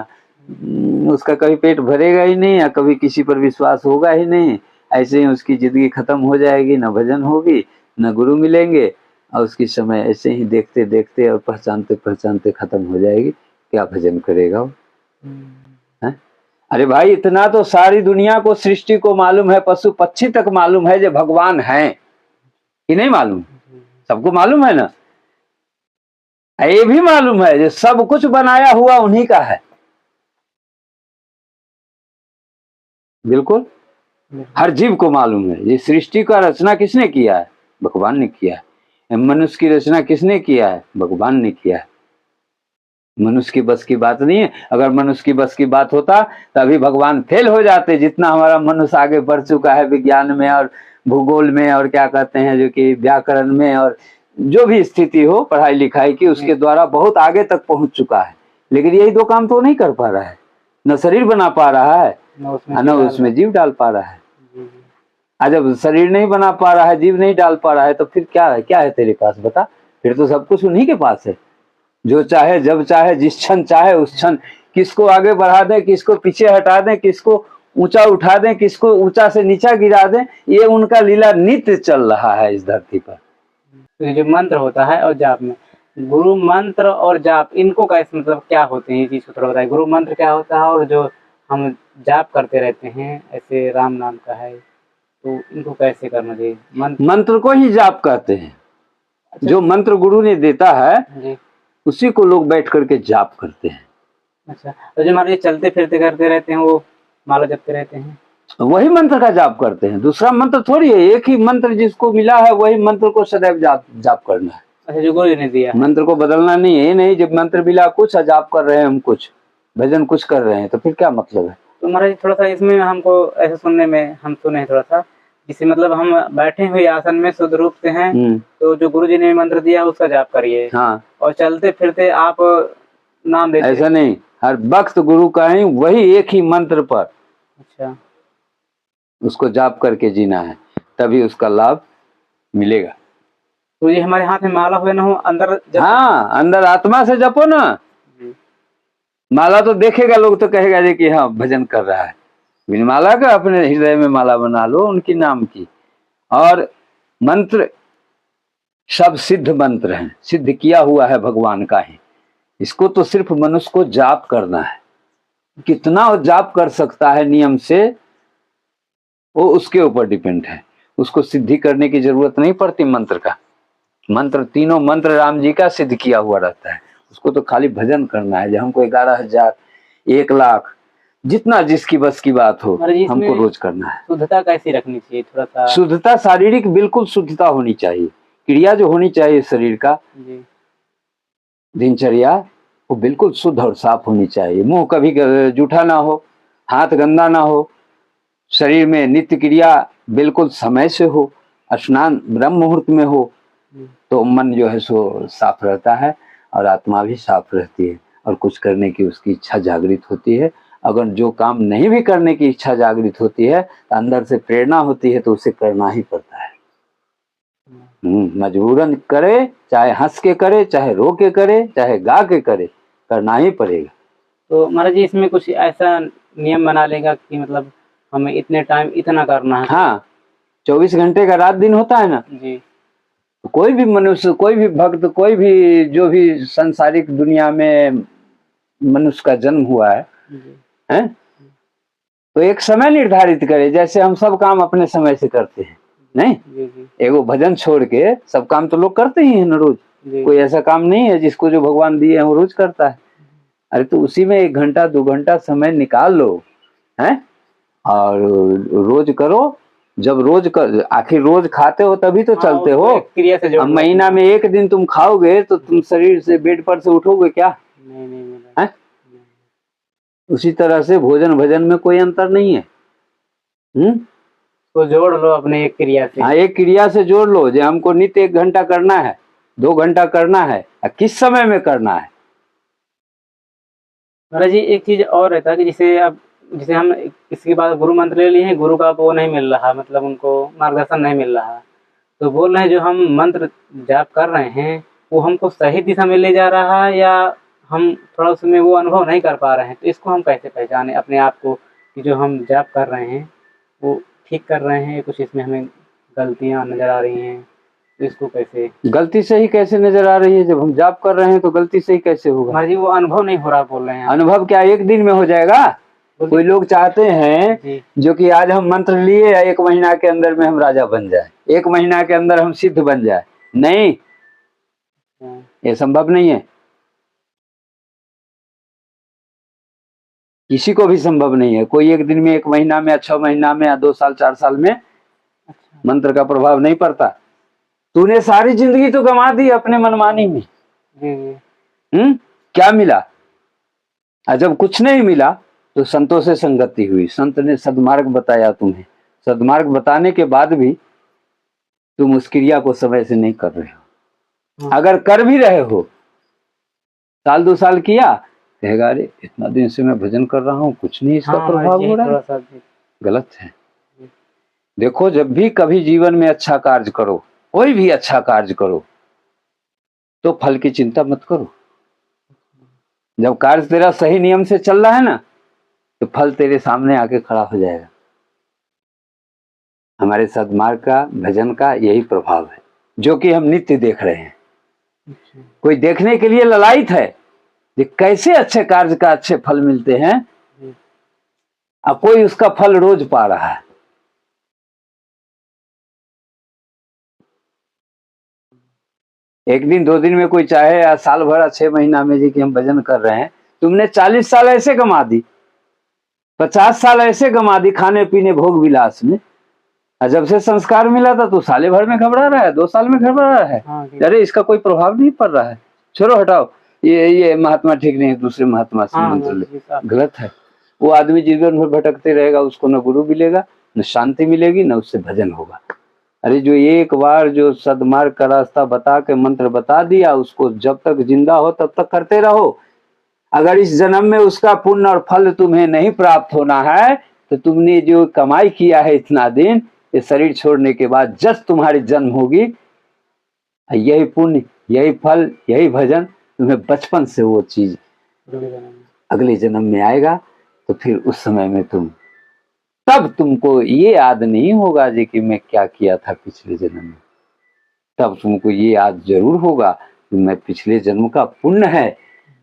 उसका कभी पेट भरेगा ही नहीं, या कभी किसी पर विश्वास होगा ही नहीं। ऐसे ही उसकी जिंदगी खत्म हो जाएगी, न भजन होगी, न गुरु मिलेंगे, और उसकी समय ऐसे ही देखते देखते और पहचानते पहचानते खत्म हो जाएगी। क्या भजन करेगा वो? अरे भाई, इतना तो सारी दुनिया को, सृष्टि को मालूम है, पशु पक्षी तक मालूम है जो भगवान है कि नहीं मालूम? सबको मालूम है ना। ये भी मालूम है जो सब कुछ बनाया हुआ उन्हीं का है। बिल्कुल हर जीव को मालूम है ये सृष्टि का रचना किसने किया है? भगवान ने किया है। मनुष्य की रचना किसने किया है? भगवान ने किया है। मनुष्य की बस की बात नहीं है। अगर मनुष्य की बस की बात होता तभी भगवान फेल हो जाते। जितना हमारा मनुष्य आगे बढ़ चुका है विज्ञान में और भूगोल में और क्या कहते हैं जो कि व्याकरण में, और जो भी स्थिति हो पढ़ाई लिखाई की, उसके द्वारा बहुत आगे तक पहुंच चुका है। लेकिन यही दो काम तो नहीं कर पा रहा है, न शरीर बना पा रहा है, न उसमें जीव डाल पा रहा है। जब शरीर नहीं बना पा रहा है, जीव नहीं डाल पा रहा है, तो फिर क्या है? क्या है तेरे पास बता? फिर तो सब कुछ उन्हीं के पास है। जो चाहे, जब चाहे, जिस क्षण चाहे उस क्षण किसको आगे बढ़ा दें, किसको पीछे हटा दें, किसको ऊंचा उठा दें, किसको ऊंचा से नीचा गिरा दें, ये उनका लीला नित्य चल रहा है इस धरती पर। तो जो मंत्र होता है और जाप में, गुरु मंत्र और जाप, इनको कैसे मतलब क्या होते हैं, ये चीज थोड़ा बताइए। गुरु मंत्र क्या होता है और जो हम जाप करते रहते हैं ऐसे राम नाम का है, तो इनको कैसे करना चाहिए? मंत्र को ही जाप कहते हैं। अच्छा। जो मंत्र गुरु ने देता है जी, उसी को लोग बैठ करके जाप करते हैं। अच्छा, तो जो हमारे चलते फिरते करते रहते हैं वो माला जपते रहते हैं, वही मंत्र का जाप करते हैं। दूसरा मंत्र थोड़ी है, एक ही मंत्र जिसको मिला है वही मंत्र को सदैव जाप करना है। अच्छा, जो गुरु ने दिया मंत्र को बदलना नहीं है। नहीं, जब मंत्र मिला कुछ, जाप कर रहे हैं हम कुछ, भजन कुछ कर रहे हैं, तो फिर क्या मतलब है? तो महाराज थोड़ा सा इसमें हमको ऐसे सुनने में, हम सुने हैं थोड़ा सा, जिसे मतलब हम बैठे हुए आसन में शुद्ध रूप से हैं, तो जो गुरु जी ने मंत्र दिया उसका जाप करिए। हाँ। और चलते फिरते आप नाम लेते? ऐसा नहीं, हर वक्त गुरु का है वही एक ही मंत्र पर, अच्छा, उसको जाप करके जीना है, तभी उसका लाभ मिलेगा। तो ये हमारे हाथ में माला हुए ना हो, अंदर हाँ, अंदर आत्मा से जपो ना। माला तो देखेगा लोग तो कहेगा जी कि हाँ भजन कर रहा है। बिन माला का अपने हृदय में माला बना लो उनकी नाम की। और मंत्र सब सिद्ध मंत्र हैं, सिद्ध किया हुआ है भगवान का ही। इसको तो सिर्फ मनुष्य को जाप करना है। कितना वो जाप कर सकता है नियम से, वो उसके ऊपर डिपेंड है। उसको सिद्धि करने की जरूरत नहीं पड़ती मंत्र का। मंत्र, तीनों मंत्र राम जी का सिद्ध किया हुआ रहता है। उसको तो खाली भजन करना है। जो हमको 11,000, 1,00,000 जितना जिसकी बस की बात हो महाराज जी, इसमें हमको रोज करना है। शुद्धता कैसी रखनी चाहिए, थोड़ा सा? शुद्धता शारीरिक बिल्कुल शुद्धता होनी चाहिए। क्रिया जो होनी चाहिए शरीर का जी। दिनचर्या वो बिल्कुल शुद्ध और साफ होनी चाहिए। मुंह कभी जूठा ना हो, हाथ गंदा ना हो, शरीर में नित्य क्रिया बिल्कुल समय से हो, स्नान ब्रह्म मुहूर्त में हो, तो मन जो है सो साफ रहता है और आत्मा भी साफ रहती है और कुछ करने की उसकी इच्छा जागृत होती है। अगर जो काम नहीं भी करने की इच्छा जागृत होती है तो अंदर से प्रेरणा होती है, तो उसे करना ही पड़ता है। मजबूरन करे, चाहे हंस के करे, चाहे रो के करे, चाहे गा के करे, करना ही पड़ेगा। तो महाराज जी, इसमें कुछ ऐसा नियम बना लेगा कि मतलब हमें इतने टाइम इतना करना है? हाँ, 24 घंटे का रात दिन होता है ना जी। कोई भी मनुष्य, कोई भी भक्त, कोई भी जो भी संसारिक दुनिया में मनुष्य का जन्म हुआ है, तो एक समय निर्धारित करे। जैसे हम सब काम अपने समय से करते हैं, नहीं? एगो भजन छोड़ के सब काम तो लोग करते ही हैं ना रोज। कोई ऐसा काम नहीं है जिसको जो भगवान दिए हैं वो रोज करता है। अरे तो उसी में 1 घंटा 2 घंटा समय निकाल लो, हैं, और रोज करो। जब रोज आखिर रोज खाते हो तभी तो चलते हो। क्रिया से अब महीना में 1 दिन तुम खाओगे तो तुम शरीर से बेड पर से उठोगे क्या? नहीं। उसी तरह से भोजन भजन में कोई अंतर नहीं है। तो जोड़ लो अपने एक क्रिया से। हाँ, एक क्रिया से जोड़ लो। जो हमको नित्य 1 घंटा करना है, 2 घंटा करना है, किस समय में करना है। महाराज जी, एक चीज और रहता है कि जैसे हम किसी बात गुरु मंत्र ले लिए हैं, गुरु का वो नहीं मिल रहा, मतलब उनको मार्गदर्शन नहीं मिल रहा, तो बोल रहे हैं जो हम मंत्र जाप कर रहे हैं वो हमको सही दिशा में ले जा रहा है, या हम थोड़ा उसमें वो अनुभव नहीं कर पा रहे हैं? तो इसको हम कैसे पहचाने अपने आप को कि जो हम जाप कर रहे हैं वो ठीक कर रहे हैं, कुछ इसमें हमें गलतियां नजर आ रही हैं, तो इसको कैसे? गलती सही कैसे नजर आ रही है? जब हम जाप कर रहे हैं तो गलती सही कैसे होगा? महाराज जी, वो अनुभव नहीं हो रहा बोल रहे हैं। अनुभव क्या 1 दिन में हो जाएगा? कोई लोग चाहते हैं जो कि आज हम मंत्र लिए 1 महीना के अंदर में हम राजा बन जाए, 1 महीना के अंदर हम सिद्ध बन जाए। नहीं, ये संभव नहीं है। किसी को भी संभव नहीं है। कोई 1 दिन में, 1 महीना में, 6 महीना में, या 2 साल 4 साल में मंत्र का प्रभाव नहीं पड़ता। तूने सारी जिंदगी तो गंवा दी अपने मनमानी में। क्या मिला? और जब कुछ नहीं मिला तो संतों से संगति हुई, संत ने सद्मार्ग बताया तुम्हें। सद्मार्ग बताने के बाद भी तुम उस क्रिया को समय से नहीं कर रहे हो। अगर कर भी रहे हो, साल 2 साल किया, कहेगा अरे इतना दिन से मैं भजन कर रहा हूँ, कुछ नहीं इसका प्रभाव हो रहा है। गलत है। देखो, जब भी कभी जीवन में अच्छा कार्य करो, कोई भी अच्छा कार्य करो, तो फल की चिंता मत करो। जब कार्य तेरा सही नियम से चल रहा है ना, तो फल तेरे सामने आके खड़ा हो जाएगा। हमारे सद्मार्ग का, भजन का यही प्रभाव है, जो कि हम नित्य देख रहे हैं। कोई देखने के लिए ललायित है कि कैसे अच्छे कार्य का अच्छे फल मिलते हैं, अब कोई उसका फल रोज पा रहा है। एक दिन 2 दिन में कोई चाहे, या साल भर या 6 महीना में जी कि हम भजन कर रहे हैं। तुमने 40 साल ऐसे गंवा दी, 50 साल ऐसे गंवा दी खाने पीने भोग विलास में। जब से संस्कार मिला था तो साले भर में घबरा रहा है, 2 साल में घबरा रहा है। अरे इसका कोई प्रभाव नहीं पड़ रहा है, छोड़ो हटाओ, ये महात्मा ठीक नहीं है, दूसरे महात्मा से मंत्र ले। गलत है। वो आदमी जीवन भर भटकते रहेगा, उसको न गुरु मिलेगा, न शांति मिलेगी, न उससे भजन होगा। अरे जो एक बार जो सद्मार्ग का रास्ता बता के मंत्र बता दिया, उसको जब तक जिंदा हो तब तक करते रहो। अगर इस जन्म में उसका पुण्य और फल तुम्हें नहीं प्राप्त होना है, तो तुमने जो कमाई किया है इतना दिन, ये शरीर छोड़ने के बाद जब तुम्हारी जन्म होगी, यही पुण्य, यही फल, यही भजन तुम्हें बचपन से वो चीज अगले जन्म में आएगा। तो फिर उस समय में तब तुमको ये याद नहीं होगा जी कि मैं क्या किया था पिछले जन्म में। तब तुमको ये याद जरूर होगा कि मैं पिछले जन्म का पुण्य है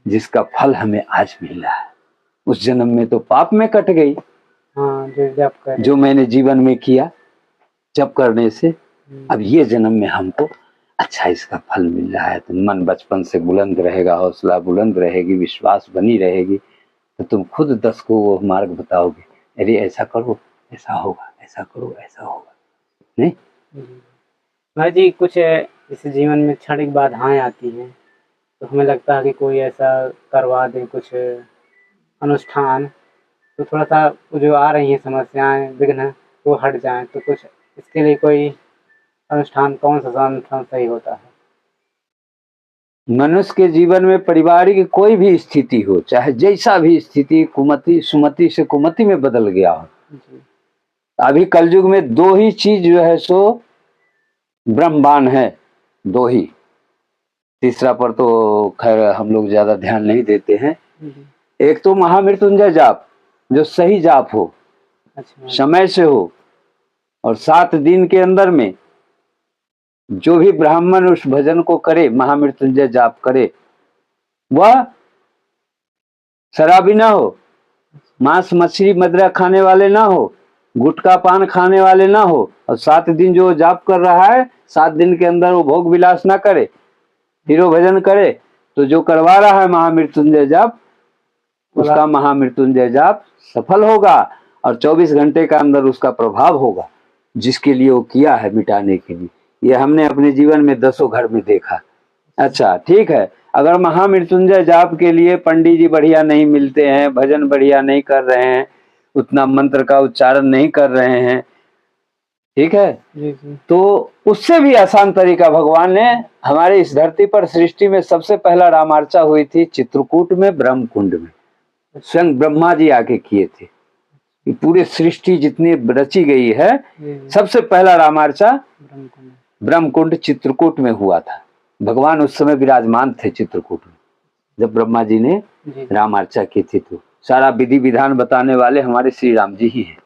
जिसका फल हमें आज मिला है। उस जन्म में तो पाप में कट गई, जो मैंने जीवन में किया जप करने से। अब ये जन्म में हमको अच्छा इसका फल मिल रहा है, तो मन बचपन से बुलंद रहेगा, हौसला बुलंद रहेगी, विश्वास बनी रहेगी, तो तुम खुद 10 को वो मार्ग बताओगे, अरे ऐसा करो ऐसा होगा, ऐसा करो ऐसा होगा। नहीं महाराज जी, कुछ जैसे जीवन में क्षणिक बाधाएं आती हैं तो हमें लगता है कि कोई ऐसा करवा दे कुछ अनुष्ठान, तो थोड़ा सा वो जो आ रही हैं समस्याएं विघ्न वो हट जाएं, तो कुछ इसके लिए कोई अनुष्ठान, कौन सा अनुष्ठान सही होता है? मनुष्य के जीवन में परिवार की कोई भी स्थिति हो, चाहे जैसा भी स्थिति, कुमति सुमति से कुमति में बदल गया हो, अभी कलयुग में 2 ही चीज जो है सो ब्रह्मांड है, 2 ही, तीसरा पर तो खैर हम लोग ज्यादा ध्यान नहीं देते हैं। एक तो महामृत्युंजय जाप, जो सही जाप हो, अच्छा, समय से हो, और 7 दिन के अंदर में जो भी ब्राह्मण उस भजन को करे, महामृत्युंजय जाप करे, वह शराबी ना हो, मांस मछली मदिरा खाने वाले ना हो, गुटखा पान खाने वाले ना हो, और 7 दिन जो जाप कर रहा है 7 दिन के अंदर वो भोग विलास ना करे, हीरो भजन करे, तो जो करवा रहा है महामृत्युंजय जाप, उसका महामृत्युंजय जाप सफल होगा और 24 घंटे का अंदर उसका प्रभाव होगा, जिसके लिए वो किया है मिटाने के लिए। ये हमने अपने जीवन में 10 घर में देखा। अच्छा ठीक है, अगर महामृत्युंजय जाप के लिए पंडित जी बढ़िया नहीं मिलते हैं, भजन बढ़िया नहीं कर रहे हैं, उतना मंत्र का उच्चारण नहीं कर रहे हैं, ठीक है, तो उससे भी आसान तरीका भगवान ने हमारे इस धरती पर सृष्टि में सबसे पहला रामार्चा हुई थी चित्रकूट में, ब्रह्म कुंड में, स्वयं ब्रह्मा जी आके किए थे। पूरे सृष्टि जितनी रची गई है, सबसे पहला रामार्चा ब्रह्म कुंड चित्रकूट में हुआ था। भगवान उस समय विराजमान थे चित्रकूट में, जब ब्रह्मा जी ने रामार्चा की थी। तो सारा विधि विधान बताने वाले हमारे श्री राम जी ही हैं।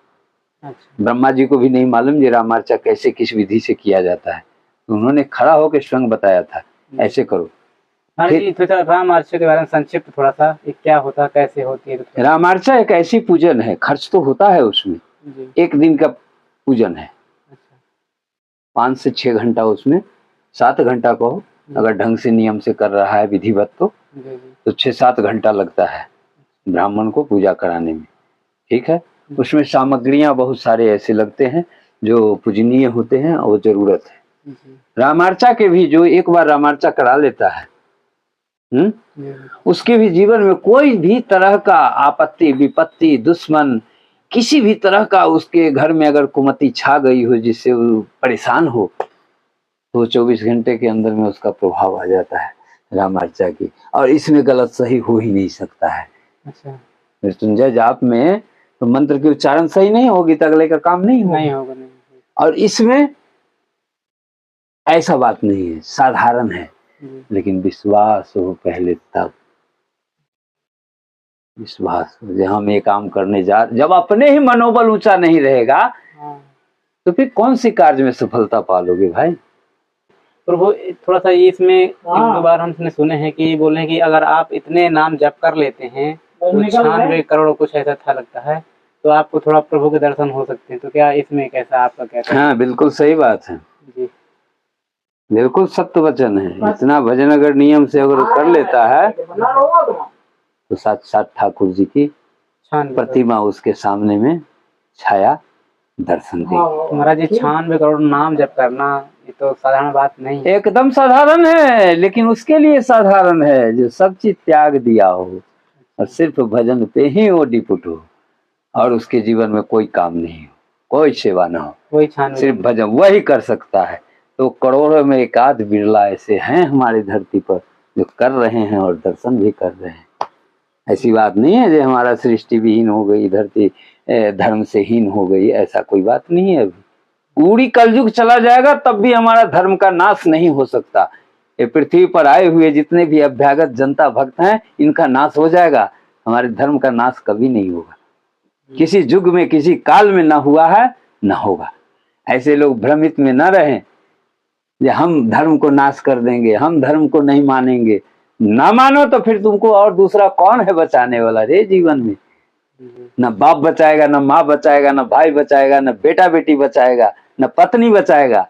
अच्छा। ब्रह्मा जी को भी नहीं मालूम ये रामार्चा कैसे किस विधि से किया जाता है, तो उन्होंने खड़ा होकर स्वयं बताया था, ऐसे करो। रामार्चा के बारे में संक्षिप्त थोड़ा सा, क्या होता है, कैसे होती है? रामार्चा एक ऐसी पूजन है, खर्च तो होता है उसमें, 1 दिन का पूजन है। 5 से 6 घंटा, उसमें 7 घंटा को अगर ढंग से नियम से कर रहा है विधिवत, तो 6-7 घंटा लगता है ब्राह्मण को पूजा कराने में, ठीक है। उसमें सामग्रियां बहुत सारे ऐसे लगते हैं जो पूजनीय होते हैं और जरूरत है। रामार्चा के भी जो एक बार रामार्चा करा लेता है, उसके भी जीवन में कोई भी तरह का आपत्ति विपत्ति दुश्मन, किसी भी तरह का उसके घर में अगर कुमति छा गई हो जिससे वो परेशान हो, तो 24 घंटे के अंदर में उसका प्रभाव आ जाता है रामार्चा की, और इसमें गलत सही हो ही नहीं सकता है। अच्छा, मृत्युंजय जाप में तो मंत्र की उच्चारण सही नहीं होगी तो अगले का काम नहीं होगा। और इसमें ऐसा बात नहीं है, साधारण है, लेकिन विश्वास हो पहले, तब विश्वास हो। जब हम ये काम करने जब अपने ही मनोबल ऊंचा नहीं रहेगा, तो फिर कौन सी कार्य में सफलता पालोगे भाई? प्रभु थोड़ा सा इसमें 1-2 बार हमने सुने हैं कि बोले हैं कि अगर आप इतने नाम जप कर लेते हैं तो 96 करोड़ कुछ ऐसा था लगता है, तो आपको थोड़ा प्रभु के दर्शन हो सकते हैं, तो क्या इसमें कैसा आपका कहना है? हाँ बिल्कुल सही बात है जी, बिल्कुल सत्य वचन है। इतना भजन अगर नियम से अगर कर लेता है तो साक्षात ठाकुर जी की प्रतिमा उसके सामने में छाया दर्शन दी। महाराज जी 96 करोड़ नाम जप करना ये तो साधारण बात नहीं है। एकदम साधारण है, लेकिन उसके लिए साधारण है जो सब चीज त्याग दिया हो और सिर्फ भजन पे ही वो डिपुट हो, और उसके जीवन में कोई काम नहीं हो, कोई सेवा ना हो, सिर्फ भजन वही कर सकता है। तो करोड़ों में एक आध बिरला ऐसे हैं हमारी धरती पर जो कर रहे हैं और दर्शन भी कर रहे हैं। ऐसी बात नहीं है जो हमारा सृष्टि विहीन हो गई, धरती धर्म से हीन हो गई, ऐसा कोई बात नहीं है। अभी पूरी कलयुग चला जाएगा तब भी हमारा धर्म का नाश नहीं हो सकता। ये पृथ्वी पर आए हुए जितने भी अभ्यागत जनता भक्त हैं, इनका नाश हो जाएगा, हमारे धर्म का नाश कभी नहीं होगा। किसी युग में किसी काल में ना हुआ है ना होगा। ऐसे लोग भ्रमित में ना रहें कि हम धर्म को नाश कर देंगे, हम धर्म को नहीं मानेंगे। ना मानो तो फिर तुमको और दूसरा कौन है बचाने वाला रे जीवन में? न बाप बचाएगा, न माँ बचाएगा, न भाई बचाएगा, न बेटा बेटी बचाएगा, न पत्नी बचाएगा।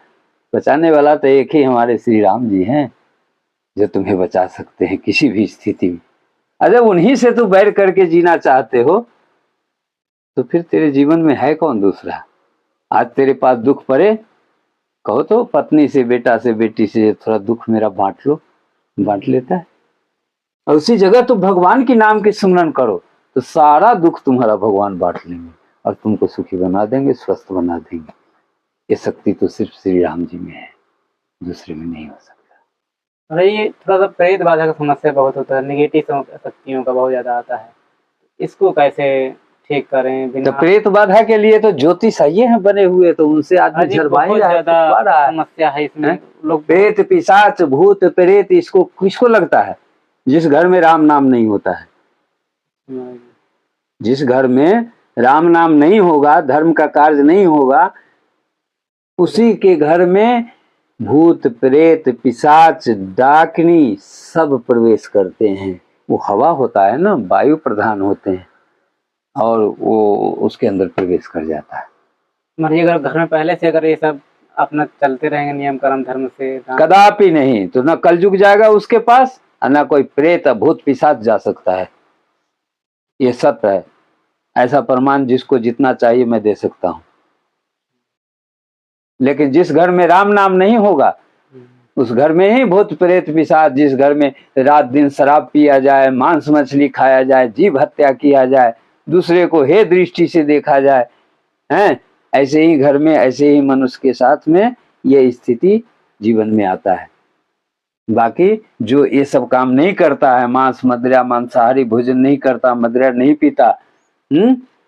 बचाने वाला तो एक ही हमारे श्री राम जी हैं जो तुम्हें बचा सकते हैं किसी भी स्थिति में। अरे उन्हीं से तू बैर करके जीना चाहते हो तो फिर तेरे जीवन में है कौन दूसरा। आज तेरे पास दुख पड़े, कहो तो पत्नी से, बेटा से, बेटी से थोड़ा दुख मेरा बांट लो, बांट लेता है। और उसी जगह तुम भगवान के नाम के स्मरण करो तो सारा दुख तुम्हारा भगवान बांट लेंगे और तुमको सुखी बना देंगे, स्वस्थ बना देंगे। ये शक्ति तो सिर्फ श्री राम जी में है, दूसरे में नहीं हो सकता। अरे ये थोड़ा सा प्रेत बाधा का समस्या बहुत होता है, निगेटिव शक्तियों का बहुत ज्यादा आता है, इसको कैसे ठीक करें तो बिना? प्रेत बाधा के लिए तो ज्योतिष आइए हैं बने हुए, तो उनसे आदमी अजी झरवा ही बहुत रहा है, ज्यादा झरवा रहा है। समस्या है इसमें। लोग प्रेत, पिशाच, भूत, प्रेत इसको किसको लगता है? जिस घर में राम नाम नहीं होता है, जिस घर में राम नाम नहीं होगा, धर्म का कार्य नहीं होगा, उसी के घर में भूत, प्रेत, पिशाच, डाकनी सब प्रवेश करते हैं। वो हवा होता है ना, वायु प्रधान होते हैं और वो उसके अंदर प्रवेश कर जाता है। मरिए अगर घर में पहले से अगर ये सब अपना चलते रहेंगे नियम कर्म धर्म से, कदापि नहीं, तो ना कलयुग जाएगा उसके पास और ना कोई प्रेत भूत पिशाच जा सकता है। ये सत्य है, ऐसा प्रमाण जिसको जितना चाहिए मैं दे सकता हूँ। लेकिन जिस घर में राम नाम नहीं होगा उस घर में ही भूत प्रेत पिशाच, जिस घर में रात दिन शराब पिया जाए, मांस मछली खाया जाए, जीव हत्या किया जाए, दूसरे को हे दृष्टि से देखा जाए, हैं, ऐसे ही घर में, ऐसे ही मनुष्य के साथ में ये स्थिति जीवन में आता है। बाकी जो ये सब काम नहीं करता है, मांस मदिरा मांसाहारी भोजन नहीं करता, मदिरा नहीं पीता,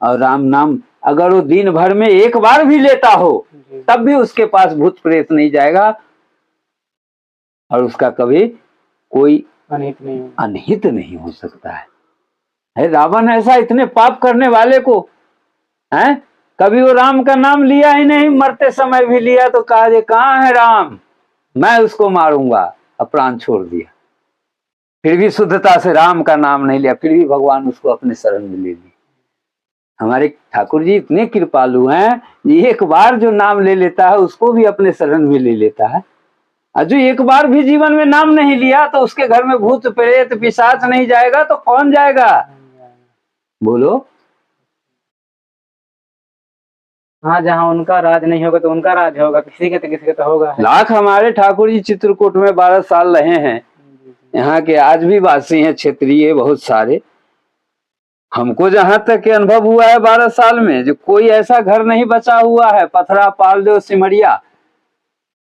और राम नाम अगर वो दिन भर में एक बार भी लेता हो तब भी उसके पास भूत प्रेत नहीं जाएगा और उसका कभी कोई अनहित नहीं हो सकता है। रावण ऐसा इतने पाप करने वाले को है, कभी वो राम का नाम लिया ही नहीं, मरते समय भी लिया तो कहा जे कहाँ है राम, मैं उसको मारूंगा, प्राण छोड़ दिया। फिर भी शुद्धता से राम का नाम नहीं लिया, फिर भी भगवान उसको अपने शरण में ले ली। हमारे ठाकुर जी इतने कृपालु हैं, एक बार जो नाम ले लेता है उसको भी अपने शरण में ले लेता है। और जो एक बार भी जीवन में नाम नहीं लिया तो उसके घर में भूत प्रेत पिशाच नहीं जाएगा तो कौन जाएगा? बोलो। हाँ, जहाँ उनका राज नहीं होगा तो उनका राज होगा, किसी के तो होगा। लाख हमारे ठाकुर जी चित्रकूट में 12 साल रहे हैं, यहाँ के आज भी वासी हैं, क्षेत्रीय बहुत सारे। हमको जहां तक के अनुभव हुआ है 12 साल में, जो कोई ऐसा घर नहीं बचा हुआ है, पथरा, पालदेव, सिमरिया,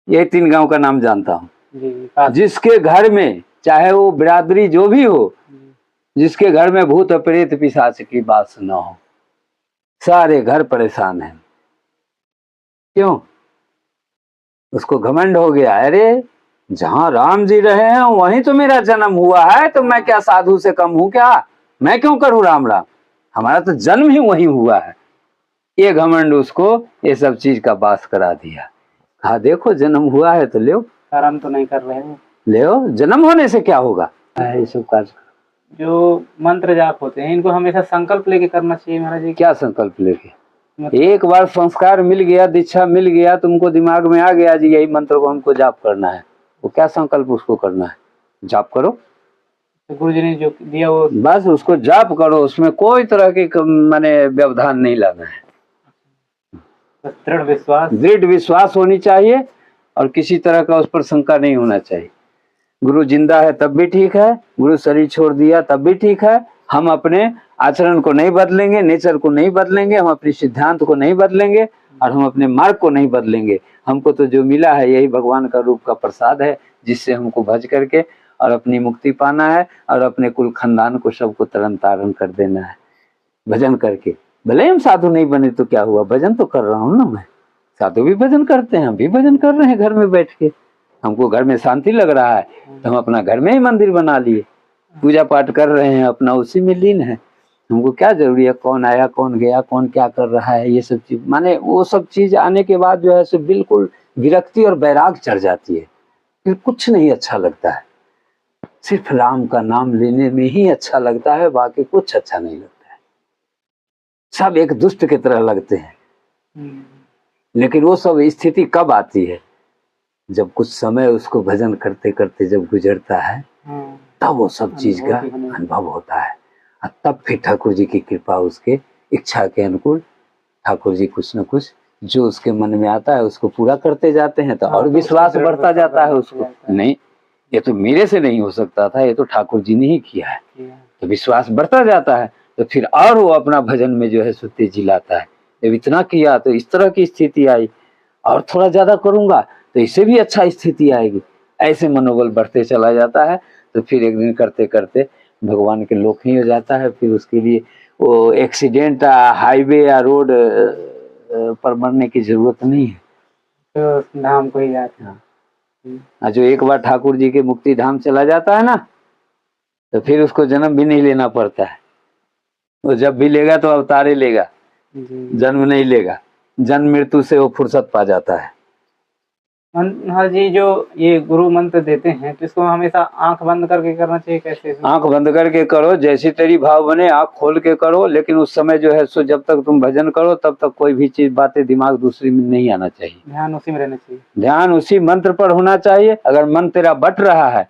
ये 3 गांव का नाम जानता हूँ, जिसके घर में चाहे वो बिरादरी जो भी हो, जिसके घर में भूत प्रेत पिशाच की बात न हो, सारे घर परेशान हैं। क्यों? उसको घमंड हो गया, अरे जहां राम जी रहे हैं वहीं तो मेरा जन्म हुआ है, तो मैं क्या साधु से कम हूं क्या? मैं क्यों करूं राम राम, हमारा तो जन्म ही वहीं हुआ है। ये घमंड उसको ये सब चीज का बास करा दिया। हाँ देखो जन्म हुआ है तो ले, कर्म तो नहीं कर रहे हैं, ले, जन्म होने से क्या होगा? ये सब कार्य जो मंत्र जाप होते हैं इनको हमेशा संकल्प लेके करना चाहिए महाराज जी। क्या संकल्प लेके? एक बार संस्कार मिल गया, दीक्षा मिल गया, तुमको दिमाग में आ गया जी यही मंत्र को हमको जाप करना है, वो क्या संकल्प उसको करना है? जाप करो, तो गुरु जी ने जो दिया वो बस उसको जाप करो, उसमें कोई तरह की माने व्यवधान नहीं लाना है। दृढ़ विश्वास होनी चाहिए और किसी तरह का उस पर शंका नहीं होना चाहिए। गुरु जिंदा है तब भी ठीक है, गुरु शरीर छोड़ दिया तब भी ठीक है, हम अपने आचरण को नहीं बदलेंगे, नेचर को नहीं बदलेंगे, हम अपने सिद्धांत को नहीं बदलेंगे और हम अपने मार्ग को नहीं बदलेंगे। हमको तो जो मिला है यही भगवान का रूप का प्रसाद है, जिससे हमको भज करके और अपनी मुक्ति पाना है और अपने कुल खानदान को सबको तरन तारण कर देना है भजन करके। भले हम साधु नहीं बने तो क्या हुआ, भजन तो कर रहा हूँ ना मैं। साधु भी भजन करते हैं, हम भी भजन कर रहे हैं घर में बैठ के। हमको घर में शांति लग रहा है तो हम अपना घर में ही मंदिर बना लिए, पूजा पाठ कर रहे हैं, अपना उसी में लीन है। हमको क्या जरूरी है कौन आया कौन गया, कौन क्या कर रहा है, ये सब चीज माने वो सब चीज आने के बाद जो है सो बिल्कुल विरक्ति और बैराग चढ़ जाती है, फिर कुछ नहीं अच्छा लगता है। सिर्फ राम का नाम लेने में ही अच्छा लगता है, बाकी कुछ अच्छा नहीं लगता है। सब एक दुष्ट की तरह लगते हैं। लेकिन वो सब स्थिति कब आती है जब कुछ समय उसको भजन करते करते जब गुजरता है तब वो सब चीज का अनुभव होता है। और तब फिर ठाकुर जी की कृपा उसके इच्छा के अनुकूल ठाकुर जी कुछ न कुछ जो उसके मन में आता है उसको पूरा करते जाते हैं, तो और विश्वास बढ़ता जाता है उसको। नहीं, ये तो मेरे से नहीं हो सकता था, ये तो ठाकुर जी ने ही किया है, तो विश्वास बढ़ता जाता है। तो फिर और वो अपना भजन में जो है सो तेजी लाता है। जब इतना किया तो इस तरह की स्थिति आई, और थोड़ा ज्यादा करूंगा तो इससे भी अच्छा स्थिति आएगी। ऐसे मनोबल बढ़ते चला जाता है। तो फिर एक दिन करते करते भगवान के लोक ही हो जाता है। फिर उसके लिए वो एक्सीडेंट हाईवे या रोड पर मरने की जरूरत नहीं है, तो नाम को ही जाता है। जो एक बार ठाकुर जी के मुक्ति धाम चला जाता है ना, तो फिर उसको जन्म भी नहीं लेना पड़ता है। वो जब भी लेगा तो अवतारे लेगा, जन्म नहीं लेगा। जन्म मृत्यु से वो फुर्सत पा जाता है। हाँ जी, जो ये गुरु मंत्र देते हैं तो इसको हमेशा आंख बंद करके करना चाहिए, कैसे? आंख बंद करके करो, जैसी तेरी भाव बने, आंख खोल के करो, लेकिन उस समय जो है सो जब तक तुम भजन करो तब तक कोई भी चीज बातें दिमाग दूसरी में नहीं आना चाहिए। ध्यान उसी में रहना चाहिए, ध्यान उसी मंत्र पर होना चाहिए। अगर मन तेरा बट रहा है,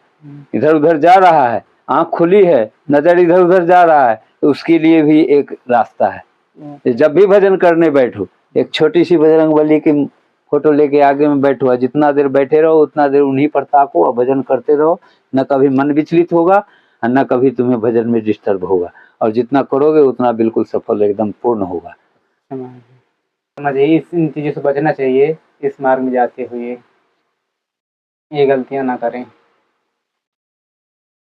इधर उधर जा रहा है, आंख खुली है, नजर इधर उधर जा रहा है, तो उसके लिए भी एक रास्ता है। जब भी भजन करने बैठो, एक छोटी सी बजरंगबली की फोटो लेके आगे में बैठो, जितना देर बैठे रहो उतना देर उन्हीं पर ताको और भजन करते रहो। न कभी मन विचलित होगा और न कभी तुम्हें भजन में डिस्टर्ब होगा, और जितना करोगे उतना बिल्कुल सफल एकदम पूर्ण होगा। समझिए, इन चीजों से बचना चाहिए इस मार्ग में जाते हुए, ये गलतियां ना करें।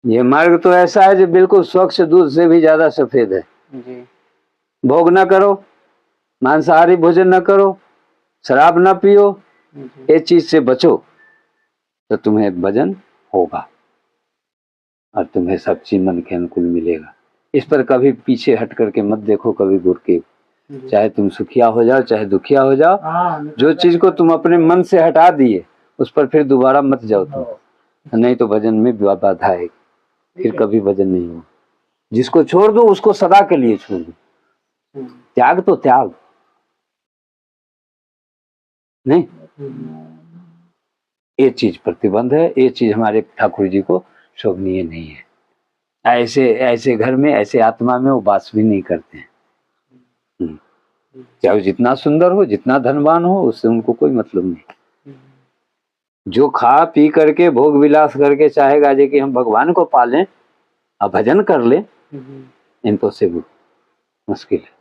ये मार्ग तो ऐसा है जो बिल्कुल स्वच्छ दूध से भी ज्यादा सफेद है जी। भोग न करो, मांसाहारी भोजन न करो, शराब न पियो, ये चीज से बचो, तो तुम्हें भजन होगा और तुम्हें सब चीज मन के अनुकूल मिलेगा। इस पर कभी पीछे हट करके मत देखो, कभी घूर के। चाहे तुम सुखिया हो जाओ चाहे दुखिया हो जाओ, जो चीज को तुम अपने मन से हटा दिए उस पर फिर दोबारा मत जाओ तुम, नहीं तो भजन में बाधा आएगी, फिर कभी भजन नहीं हो। जिसको छोड़ दो उसको सदा के लिए छोड़ दो, त्याग तो त्याग नहीं। ये चीज प्रतिबंध है, ये चीज हमारे ठाकुर जी को शोभनीय नहीं है। ऐसे ऐसे घर में, ऐसे आत्मा में वो वास भी नहीं करते हैं। चाहे जितना सुंदर हो, जितना धनवान हो, उससे उनको कोई मतलब नहीं। जो खा पी करके भोग विलास करके चाहेगा जे कि हम भगवान को पालें और भजन कर ले, इम्पॉसिबल, मुश्किल है।